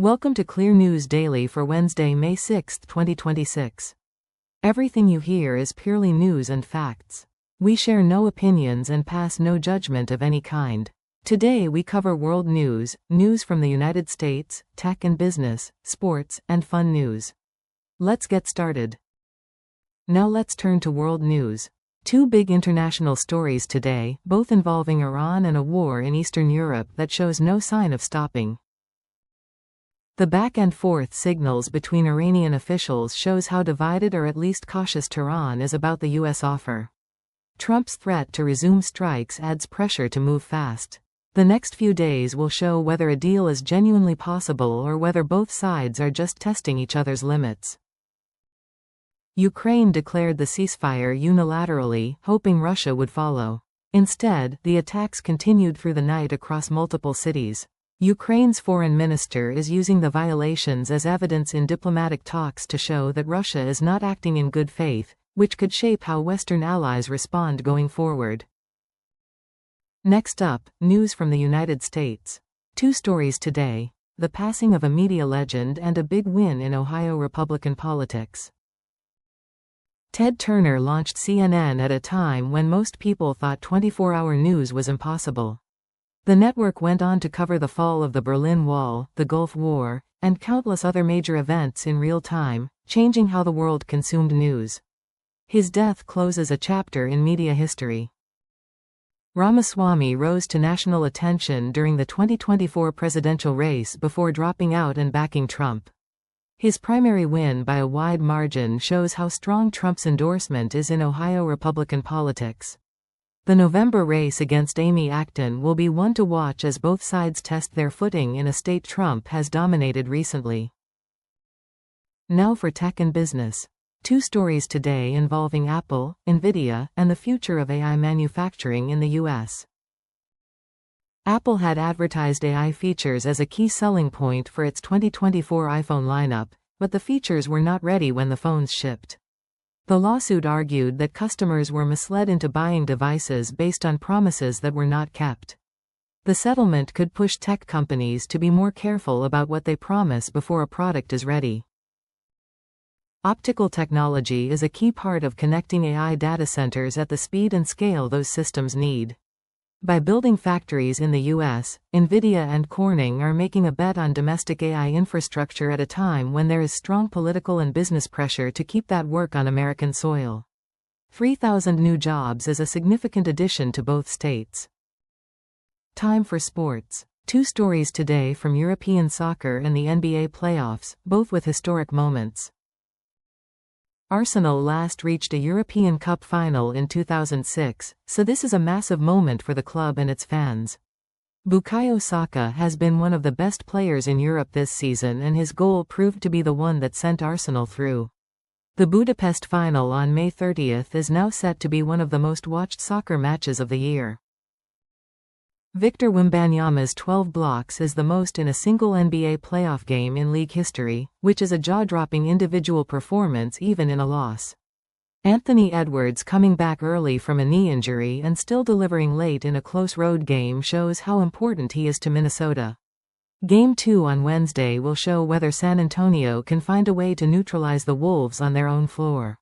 Welcome to Clear News Daily for Wednesday, May 6, 2026. Everything you hear is purely news and facts. We share no opinions and pass no judgment of any kind. Today we cover world news, news from the United States, tech and business, sports, and fun news. Let's get started. Now let's turn to world news. Two big international stories today, both involving Iran and a war in Eastern Europe that shows no sign of stopping. The back-and-forth signals between Iranian officials shows how divided or at least cautious Tehran is about the U.S. offer. Trump's threat to resume strikes adds pressure to move fast. The next few days will show whether a deal is genuinely possible or whether both sides are just testing each other's limits. Ukraine declared the ceasefire unilaterally, hoping Russia would follow. Instead, the attacks continued through the night across multiple cities. Ukraine's foreign minister is using the violations as evidence in diplomatic talks to show that Russia is not acting in good faith, which could shape how Western allies respond going forward. Next up, news from the United States. Two stories today: the passing of a media legend and a big win in Ohio Republican politics. Ted Turner launched CNN at a time when most people thought 24-hour news was impossible. The network went on to cover the fall of the Berlin Wall, the Gulf War, and countless other major events in real time, changing how the world consumed news. His death closes a chapter in media history. Ramaswamy rose to national attention during the 2024 presidential race before dropping out and backing Trump. His primary win by a wide margin shows how strong Trump's endorsement is in Ohio Republican politics. The November race against Amy Acton will be one to watch as both sides test their footing in a state Trump has dominated recently. Now for tech and business. Two stories today involving Apple, Nvidia, and the future of AI manufacturing in the U.S. Apple had advertised AI features as a key selling point for its 2024 iPhone lineup, but the features were not ready when the phones shipped. The lawsuit argued that customers were misled into buying devices based on promises that were not kept. The settlement could push tech companies to be more careful about what they promise before a product is ready. Optical technology is a key part of connecting AI data centers at the speed and scale those systems need. By building factories in the U.S., Nvidia and Corning are making a bet on domestic AI infrastructure at a time when there is strong political and business pressure to keep that work on American soil. 3,000 new jobs is a significant addition to both states. Time for sports. Two stories today from European soccer and the NBA playoffs, both with historic moments. Arsenal last reached a European Cup final in 2006, so this is a massive moment for the club and its fans. Bukayo Saka has been one of the best players in Europe this season, and his goal proved to be the one that sent Arsenal through. The Budapest final on May 30th is now set to be one of the most watched soccer matches of the year. Victor Wembanyama's 12 blocks is the most in a single NBA playoff game in league history, which is a jaw-dropping individual performance even in a loss. Anthony Edwards coming back early from a knee injury and still delivering late in a close road game shows how important he is to Minnesota. Game 2 on Wednesday will show whether San Antonio can find a way to neutralize the Wolves on their own floor.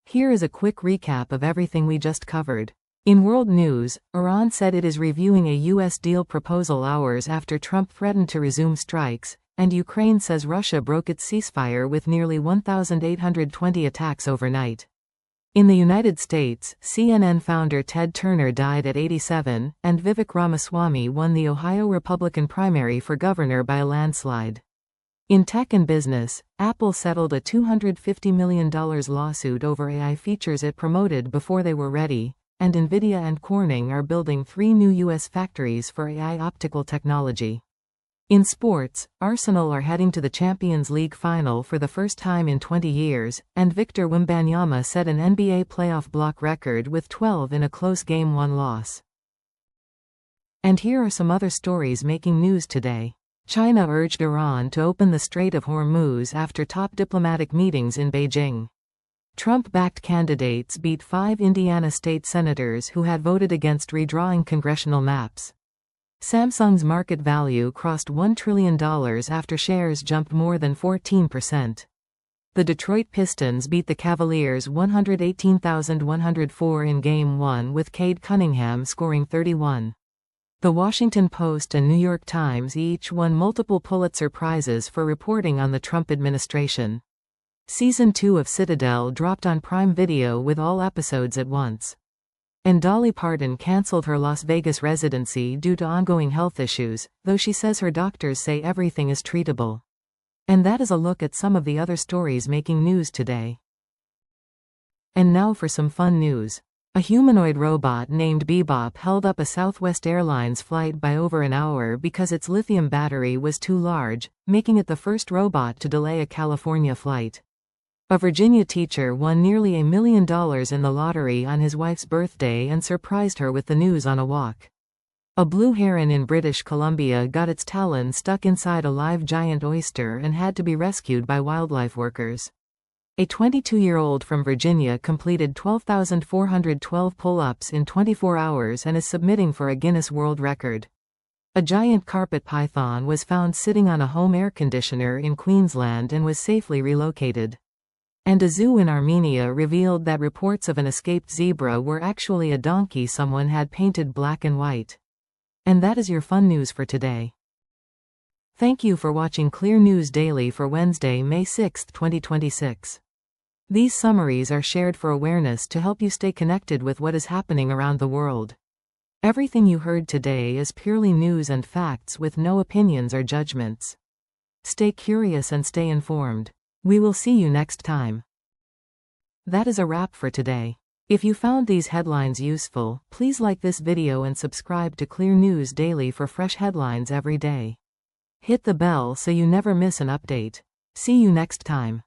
Here is a quick recap of everything we just covered. In world news, Iran said it is reviewing a U.S. deal proposal hours after Trump threatened to resume strikes, and Ukraine says Russia broke its ceasefire with nearly 1,820 attacks overnight. In the United States, CNN founder Ted Turner died at 87, and Vivek Ramaswamy won the Ohio Republican primary for governor by a landslide. In tech and business, Apple settled a $250 million lawsuit over AI features it promoted before they were ready, and Nvidia and Corning are building 3 new U.S. factories for AI optical technology. In sports, Arsenal are heading to the Champions League final for the first time in 20 years, and Victor Wembanyama set an NBA playoff block record with 12 in a close Game 1 loss. And here are some other stories making news today. China urged Iran to open the Strait of Hormuz after top diplomatic meetings in Beijing. Trump-backed candidates beat 5 Indiana state senators who had voted against redrawing congressional maps. Samsung's market value crossed $1 trillion after shares jumped more than 14%. The Detroit Pistons beat the Cavaliers 118,104 in Game 1 with Cade Cunningham scoring 31. The Washington Post and New York Times each won multiple Pulitzer Prizes for reporting on the Trump administration. Season 2 of Citadel dropped on Prime Video with all episodes at once. And Dolly Parton canceled her Las Vegas residency due to ongoing health issues, though she says her doctors say everything is treatable. And that is a look at some of the other stories making news today. And now for some fun news. A humanoid robot named Bebop held up a Southwest Airlines flight by over an hour because its lithium battery was too large, making it the first robot to delay a California flight. A Virginia teacher won nearly $1 million in the lottery on his wife's birthday and surprised her with the news on a walk. A blue heron in British Columbia got its talon stuck inside a live giant oyster and had to be rescued by wildlife workers. A 22-year-old from Virginia completed 12,412 pull-ups in 24 hours and is submitting for a Guinness World Record. A giant carpet python was found sitting on a home air conditioner in Queensland and was safely relocated. And a zoo in Armenia revealed that reports of an escaped zebra were actually a donkey someone had painted black and white. And that is your fun news for today. Thank you for watching Clear News Daily for Wednesday, May 6, 2026. These summaries are shared for awareness to help you stay connected with what is happening around the world. Everything you heard today is purely news and facts with no opinions or judgments. Stay curious and stay informed. We will see you next time. That is a wrap for today. If you found these headlines useful, please like this video and subscribe to Clear News Daily for fresh headlines every day. Hit the bell so you never miss an update. See you next time.